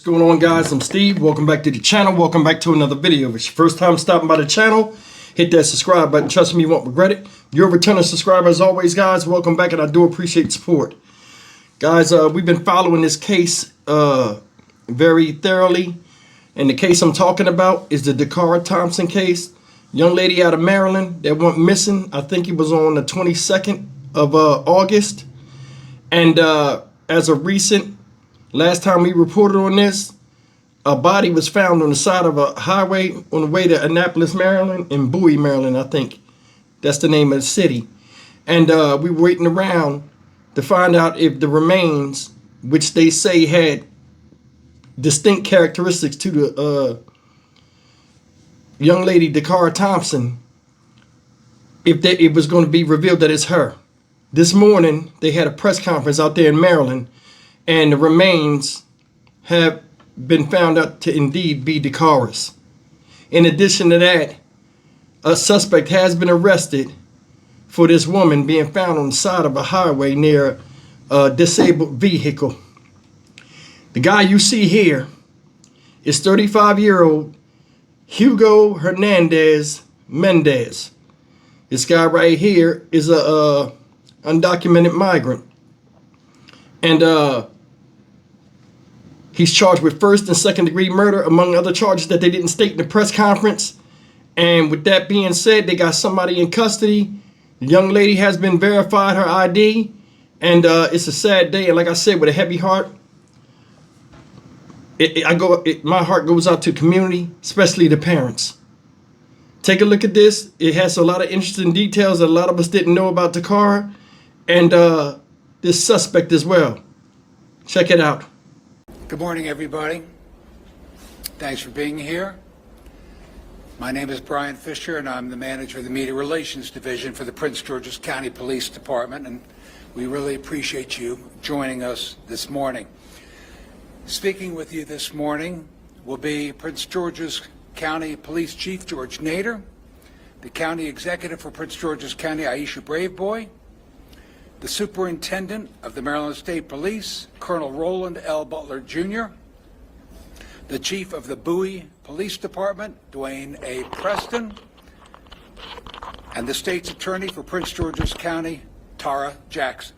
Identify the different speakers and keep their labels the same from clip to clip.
Speaker 1: What's going on, guys? I'm Steve. Welcome back to the channel. Welcome back to another video. If it's your first time stopping by the channel, hit that subscribe button. Trust me, you won't regret it. You're a returning subscriber as always, guys. Welcome back, and I do appreciate support. Guys, we've been following this case very thoroughly. And the case I'm talking about is the Dacara Thompson case. Young lady out of Maryland that went missing. I think it was on the 22nd of August. And as of recent, last time we reported on this, a body was found on the side of a highway on the way to Annapolis, Maryland, and Bowie, Maryland, I think. That's the name of the city. And we were waiting around to find out if the remains, which they say had distinct characteristics to the young lady, Dacara Thompson, if it was going to be revealed that it's her. This morning, they had a press conference out there in Maryland, and the remains have been found out to indeed be Dacara's. In addition to that, a suspect has been arrested for this woman being found on the side of a highway near a disabled vehicle. The guy you see here is 35-year-old Hugo Hernandez Mendez. This guy right here is a undocumented migrant. And he's charged with first and second degree murder, among other charges that they didn't state in the press conference. And with that being said, they got somebody in custody. The young lady has been verified, her ID. And it's a sad day. And like I said, with a heavy heart, my heart goes out to the community, especially the parents. Take a look at this. It has a lot of interesting details that a lot of us didn't know about Dacara and this suspect as well. Check it out.
Speaker 2: Good morning, everybody. Thanks for being here. My name is Brian Fisher, and I'm the manager of the Media Relations Division for the Prince George's County Police Department, and we really appreciate you joining us this morning. Speaking with you this morning will be Prince George's County Police Chief George Nader, the County Executive for Prince George's County, Aisha Braveboy, the Superintendent of the Maryland State Police, Colonel Roland L. Butler, Jr., the Chief of the Bowie Police Department, Dwayne A. Preston, and the State's Attorney for Prince George's County, Tara Jackson.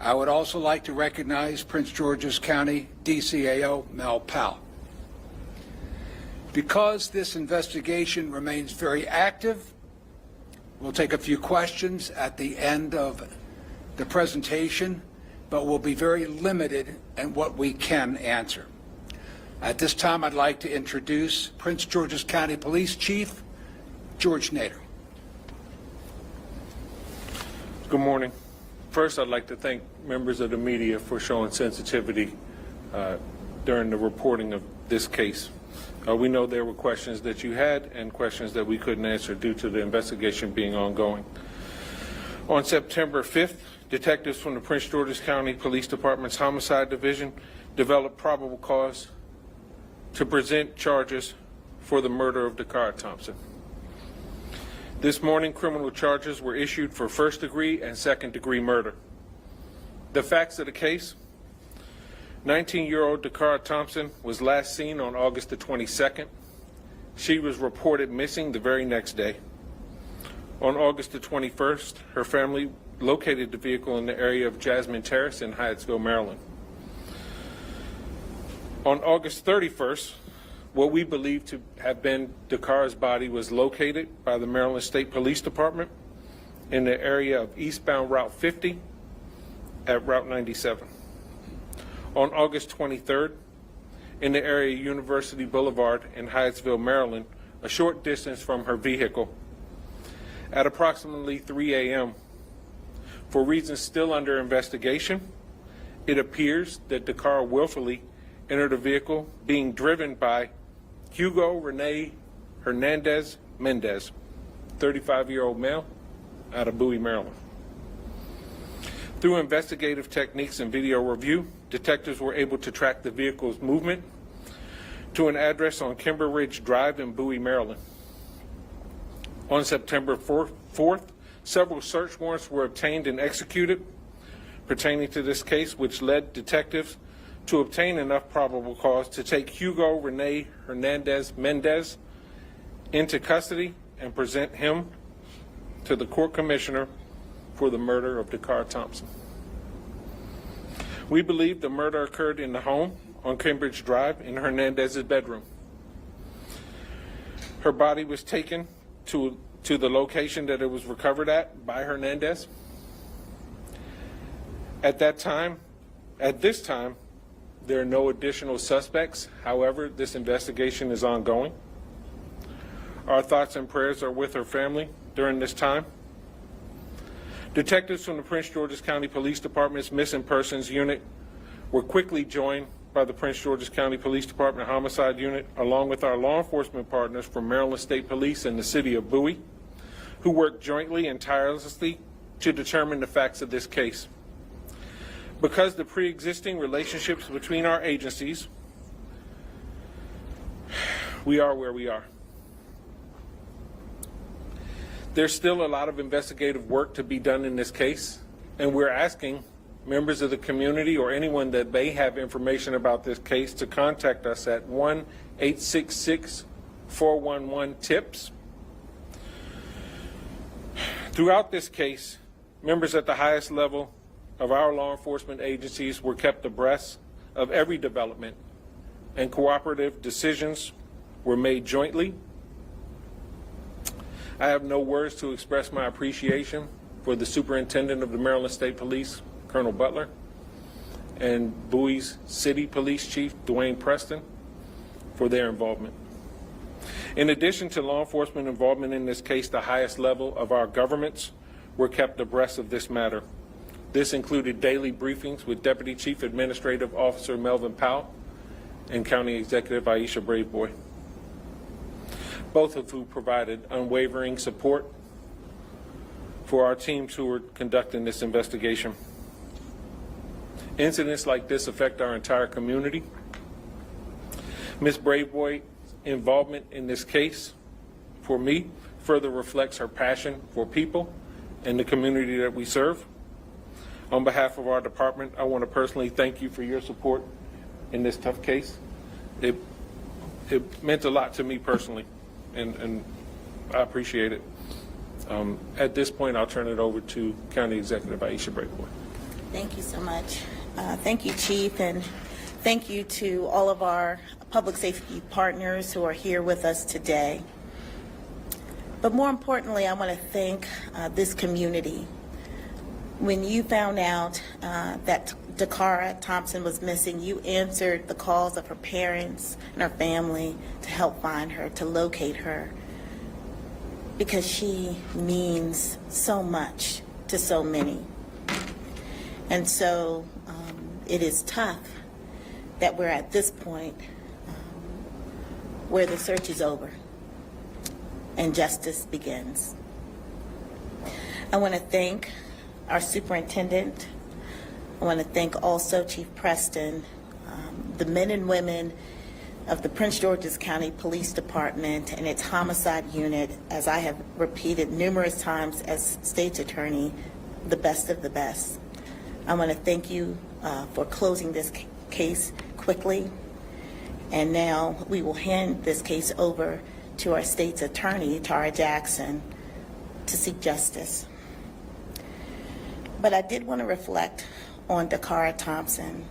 Speaker 2: I would also like to recognize Prince George's County DCAO Mel Powell. Because this investigation remains very active, we'll take a few questions at the end of the presentation, but we'll be very limited in what we can answer. At this time, I'd like to introduce Prince George's County Police Chief George Nader.
Speaker 3: Good morning. First, I'd like to thank members of the media for showing sensitivity during the reporting of this case. We know there were questions that you had and questions that we couldn't answer due to the investigation being ongoing. On September 5th, detectives from the Prince George's County Police Department's Homicide Division developed probable cause to present charges for the murder of Dacara Thompson. This morning, criminal charges were issued for first degree and second degree murder. The facts of the case: 19-year-old Dacara Thompson was last seen on August the 22nd. She was reported missing the very next day. On August the 21st, her family located the vehicle in the area of Jasmine Terrace in Hyattsville, Maryland. On August 31st, what we believe to have been Dacara's body was located by the Maryland State Police Department in the area of eastbound Route 50 at Route 97. On August 23rd, in the area of University Boulevard in Hyattsville, Maryland, a short distance from her vehicle, at approximately 3 a.m., for reasons still under investigation, it appears that Dacara willfully entered a vehicle being driven by Hugo Rene Hernandez Mendez, 35-year-old male out of Bowie, Maryland. Through investigative techniques and video review, detectives were able to track the vehicle's movement to an address on Kimber Ridge Drive in Bowie, Maryland. On September 4th, several search warrants were obtained and executed pertaining to this case, which led detectives to obtain enough probable cause to take Hugo Rene Hernandez Mendez into custody and present him to the court commissioner for the murder of Dacara Thompson. We believe the murder occurred in the home on Cambridge Drive in Hernandez's bedroom. Her body was taken to the location that it was recovered at by Hernandez. At this time, there are no additional suspects. However, this investigation is ongoing. Our thoughts and prayers are with her family during this time. Detectives from the Prince George's County Police Department's Missing Persons Unit were quickly joined by the Prince George's County Police Department Homicide Unit, along with our law enforcement partners from Maryland State Police and the City of Bowie, who worked jointly and tirelessly to determine the facts of this case. Because the pre-existing relationships between our agencies, we are where we are. There's still a lot of investigative work to be done in this case, and we're asking members of the community or anyone that may have information about this case to contact us at 1-866-411-TIPS. Throughout this case, members at the highest level of our law enforcement agencies were kept abreast of every development, and cooperative decisions were made jointly. I have no words to express my appreciation for the Superintendent of the Maryland State Police, Colonel Butler, and Bowie's City Police Chief, Dwayne Preston, for their involvement. In addition to law enforcement involvement in this case, the highest level of our governments were kept abreast of this matter. This included daily briefings with Deputy Chief Administrative Officer Melvin Powell and County Executive Aisha Braveboy, both of whom provided unwavering support for our teams who were conducting this investigation. Incidents like this affect our entire community. Ms. Braveboy's involvement in this case, for me, further reflects her passion for people and the community that we serve. On behalf of our department, I want to personally thank you for your support in this tough case. It meant a lot to me personally, and I appreciate it. At this point, I'll turn it over to County Executive Aisha Braveboy.
Speaker 4: Thank you so much. Thank you, Chief, and thank you to all of our public safety partners who are here with us today. But more importantly, I want to thank this community. When you found out that Dacara Thompson was missing, you answered the calls of her parents and her family to help find her, to locate her, because she means so much to so many. And so it is tough that we're at this point where the search is over and justice begins. I want to thank our superintendent. I want to thank also Chief Preston, the men and women of the Prince George's County Police Department and its homicide unit, as I have repeated numerous times as state's attorney, the best of the best. I want to thank you for closing this case quickly. And now we will hand this case over to our state's attorney, Tara Jackson, to seek justice. But I did want to reflect on Dacara Thompson,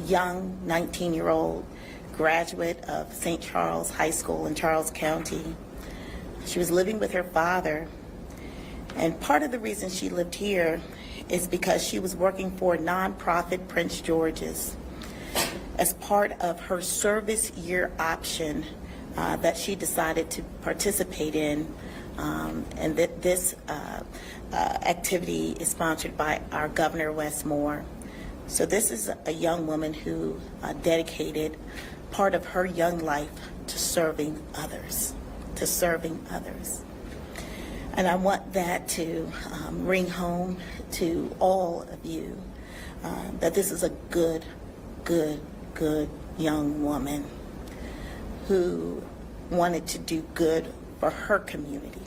Speaker 4: young 19-year-old graduate of St. Charles High School in Charles County. She was living with her father, and part of the reason she lived here is because she was working for nonprofit Prince George's as part of her service year option that she decided to participate in, and that this activity is sponsored by our Governor Wes Moore. So this is a young woman who dedicated part of her young life to serving others, And I want that to ring home to all of you, that this is a good young woman who wanted to do good for her community.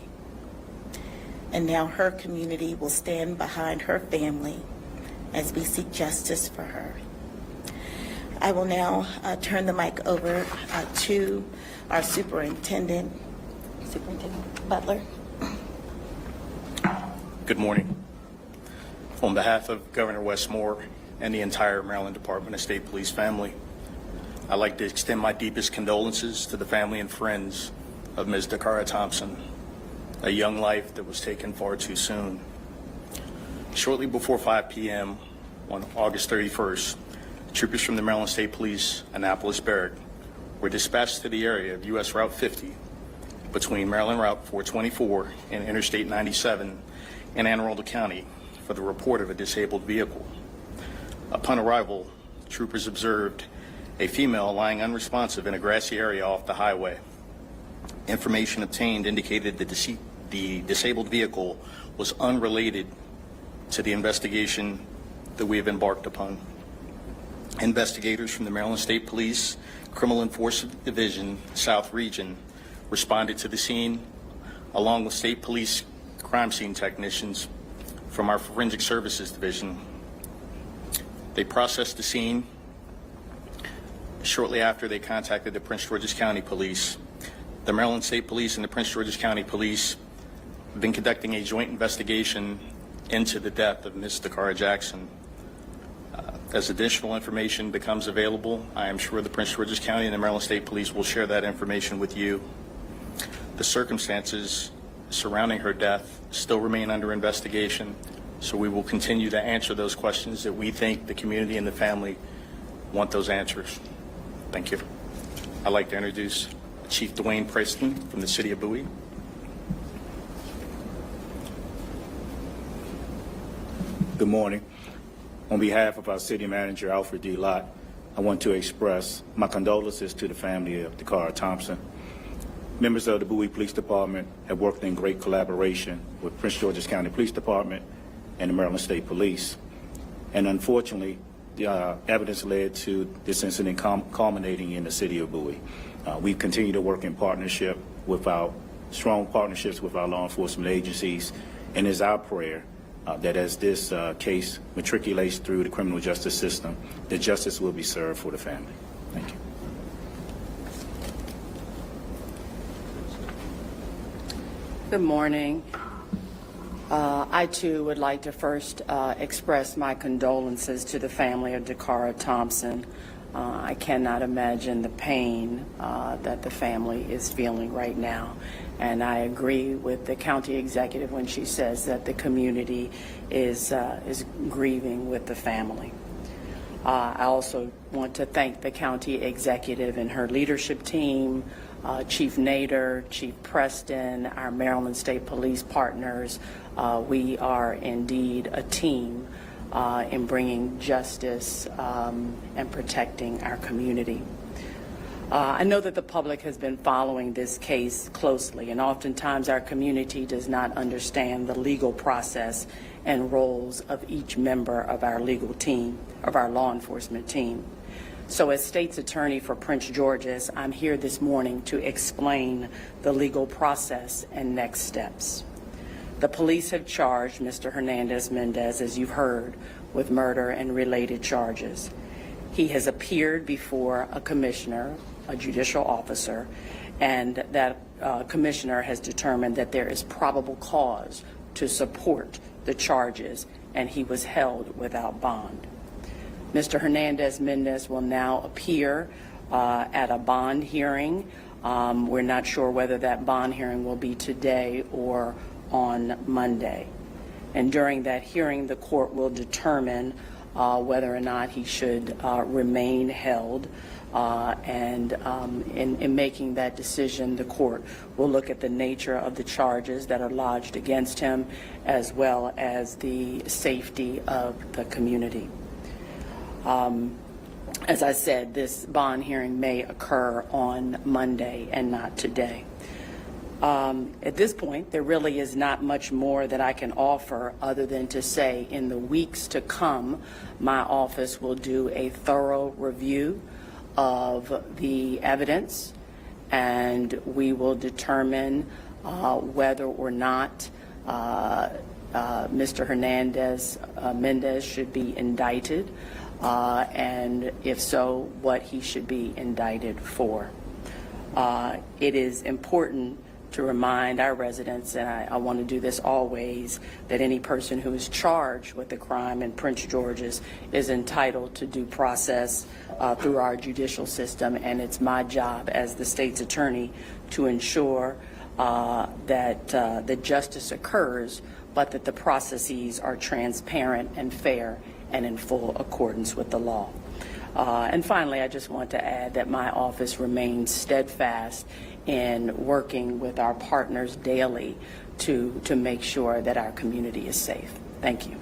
Speaker 4: And now her community will stand behind her family as we seek justice for her. I will now turn the mic over to our Superintendent Butler.
Speaker 5: Good morning. On behalf of Governor Westmore and the entire Maryland Department of State Police family, I'd like to extend my deepest condolences to the family and friends of Ms. Dacara Thompson, a young life that was taken far too soon. Shortly before 5 p.m. on August 31st, troopers from the Maryland State Police Annapolis Barrack were dispatched to the area of U.S. Route 50 between Maryland Route 424 and Interstate 97 in Anne Arundel County for the report of a disabled vehicle. Upon arrival, troopers observed a female lying unresponsive in a grassy area off the highway. Information obtained indicated that the disabled vehicle was unrelated to the investigation that we have embarked upon. Investigators from the Maryland State Police Criminal Enforcement Division South Region responded to the scene along with State Police crime scene technicians from our Forensic Services Division. They processed the scene. Shortly after, they contacted the Prince George's County Police. The Maryland State Police and the Prince George's County Police have been conducting a joint investigation into the death of Ms. Dacara Jackson. As additional information becomes available, I am sure the Prince George's County and the Maryland State Police will share that information with you. The circumstances surrounding her death still remain under investigation, so we will continue to answer those questions that we think the community and the family want those answers. Thank you. I'd like to introduce Chief Dwayne Preston from the City of Bowie.
Speaker 6: Good morning. On behalf of our City Manager, Alfred D. Lott, I want to express my condolences to the family of Dacara Thompson. Members of the Bowie Police Department have worked in great collaboration with Prince George's County Police Department and the Maryland State Police. And unfortunately, the evidence led to this incident culminating in the City of Bowie. We've continued to work in partnership with our strong partnerships with our law enforcement agencies, and it's our prayer that as this case matriculates through the criminal justice system, that justice will be served for the family. Thank you.
Speaker 7: Good morning. I too would like to first express my condolences to the family of Dacara Thompson. I cannot imagine the pain that the family is feeling right now. And I agree with the county executive when she says that the community is grieving with the family. I also want to thank the county executive and her leadership team, Chief Nader, Chief Preston, our Maryland State Police partners. We are indeed a team in bringing justice and protecting our community. I know that the public has been following this case closely, and oftentimes our community does not understand the legal process and roles of each member of our legal team, of our law enforcement team. So as State's Attorney for Prince George's, I'm here this morning to explain the legal process and next steps. The police have charged Mr. Hernandez-Mendez, as you've heard, with murder and related charges. He has appeared before a commissioner, a judicial officer, and that commissioner has determined that there is probable cause to support the charges, and he was held without bond. Mr. Hernandez-Mendez will now appear at a bond hearing. We're not sure whether that bond hearing will be today or on Monday. And during that hearing, the court will determine whether or not he should remain held. And in making that decision, the court will look at the nature of the charges that are lodged against him, as well as the safety of the community. As I said, this bond hearing may occur on Monday and not today. At this point, there really is not much more that I can offer other than to say in the weeks to come, my office will do a thorough review of the evidence, and we will determine whether or not Mr. Hernandez-Mendez should be indicted. and if so, what he should be indicted for. It is important to remind our residents, and I want to do this always, that any person who is charged with a crime in Prince George's is entitled to due process through our judicial system, and it's my job as the state's attorney to ensure that the justice occurs, but that the processes are transparent and fair and in full accordance with the law. And finally, I just want to add that my office remains steadfast in working with our partners daily to make sure that our community is safe. Thank you.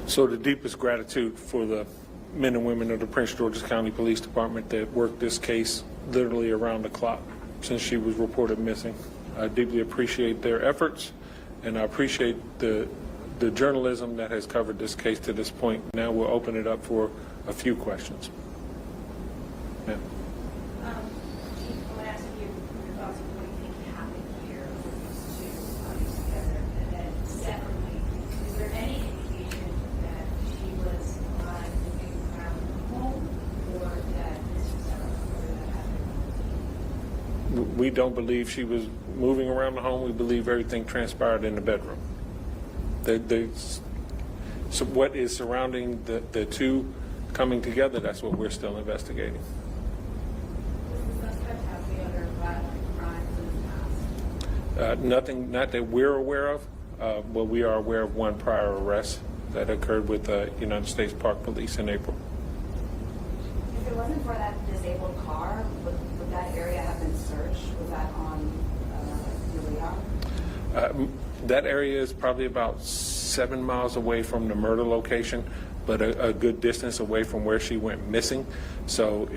Speaker 3: So the deepest gratitude for the men and women of the Prince George's County Police Department that worked this case literally around the clock since she was reported missing. I deeply appreciate their efforts, and I appreciate the journalism that has covered this case to this point. Now we'll open it up for a few questions. Yeah.
Speaker 8: Chief, I want to ask you your thoughts on what you think happened here with these two bodies together, and then separately, is there any indication that she was alive moving around the home, or that this was something that happened?
Speaker 3: We don't believe she was moving around the home. We believe everything transpired in the bedroom. So what is surrounding the two coming together, that's what we're still investigating.
Speaker 8: Does the suspect have any other violent crimes in the past?
Speaker 3: Nothing, not that we're aware of, but we are aware of one prior arrest that occurred with United States Park Police in April.
Speaker 9: If it wasn't for that disabled car, would that area have been searched? Was that on your radar?
Speaker 3: That area is probably about 7 miles away from the murder location, but a good distance away from where she went missing. So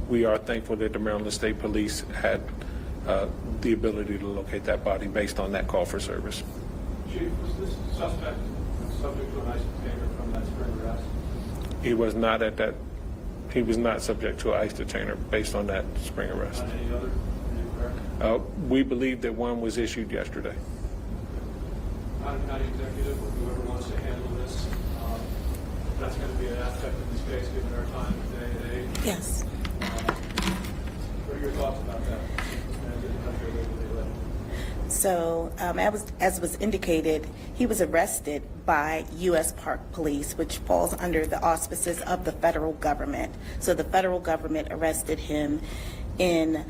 Speaker 3: we are thankful that the Maryland State Police had the ability to locate that body based on that call for service.
Speaker 10: Chief, was this suspect subject to an ICE detainer from that spring arrest?
Speaker 3: He was not at that. He was not subject to an ICE detainer based on that spring arrest.
Speaker 10: On any other? Are you correct?
Speaker 3: We believe that one was issued yesterday.
Speaker 10: County executive, or whoever wants to handle this, that's going to be an aspect of this case given our time today and age.
Speaker 4: Yes.
Speaker 10: What are your thoughts about that?
Speaker 4: So, as was indicated, he was arrested by U.S. Park Police, which falls under the auspices of the federal government. So the federal government arrested him in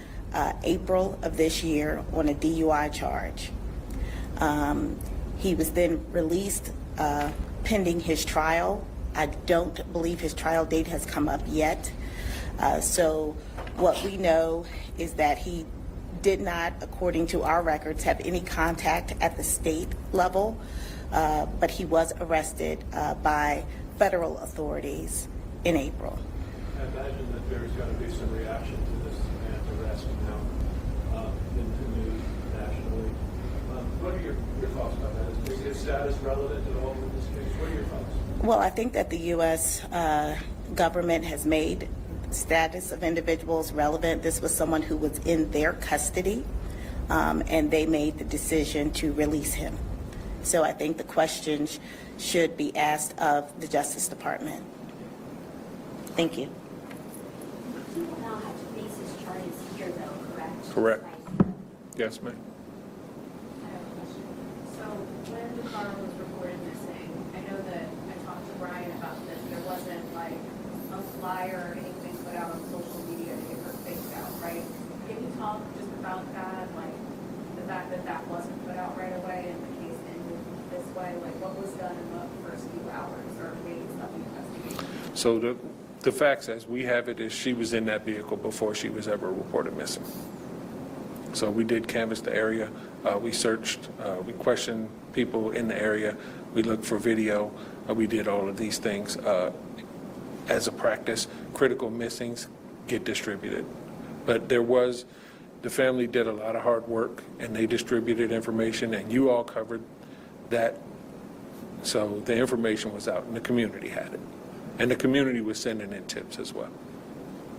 Speaker 4: April of this year on a DUI charge. He was then released pending his trial. I don't believe his trial date has come up yet. So what we know is that he did not, according to our records, have any contact at the state level, but he was arrested by federal authorities in April.
Speaker 10: I imagine that there's going to be some reaction to this man's arrest now in the news nationally. What are your thoughts about that? Is his status relevant at all in this case? What are your thoughts?
Speaker 4: Well, I think that the U.S. Government has made status of individuals relevant. This was someone who was in their custody, and they made the decision to release him. So I think the questions should be asked of the Justice Department. Thank you.
Speaker 8: He will now have to face his charges here, though, correct?
Speaker 3: Correct. Yes, ma'am.
Speaker 8: I have a question. So when Dacara was reported missing, I know that I talked to Brian about this. There wasn't like a flyer or anything put out on social media to get her faked out, right? Can you talk just about that, like the fact that that wasn't put out right away and the case ended this way? Like what was done in the first few hours or days of the investigation?
Speaker 3: So the facts as we have it is she was in that vehicle before she was ever reported missing. So we did canvass the area. We searched, we questioned people in the area. We looked for video. We did all of these things. As a practice, critical missings get distributed. But the family did a lot of hard work and they distributed information and you all covered that. So the information was out and the community had it. And the community was sending in tips as well.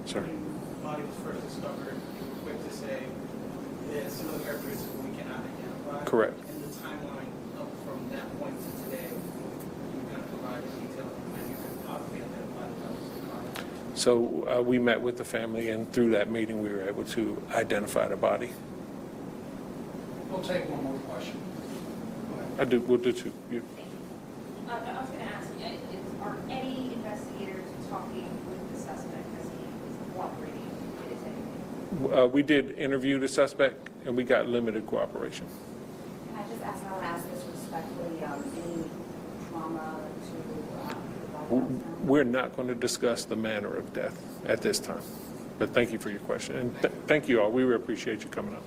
Speaker 3: Sir.
Speaker 11: When the body was first discovered, you were quick to say there's some of the characteristics we cannot identify.
Speaker 3: Correct.
Speaker 11: And the timeline up from that point to today, provide a detail on when you could possibly identify that was the car?
Speaker 3: So we met with the family, and through that meeting, we were able to identify the body.
Speaker 2: We'll take one more question.
Speaker 3: We'll do two.
Speaker 8: I was going to ask, are any investigators talking with the suspect as he is cooperating in his interview?
Speaker 3: We did interview the suspect, and we got limited cooperation.
Speaker 9: Can I just ask, and I want to ask this respectfully, any trauma to the body?
Speaker 3: We're not going to discuss the manner of death at this time, but thank you for your question, and thank you all. We really appreciate you coming up.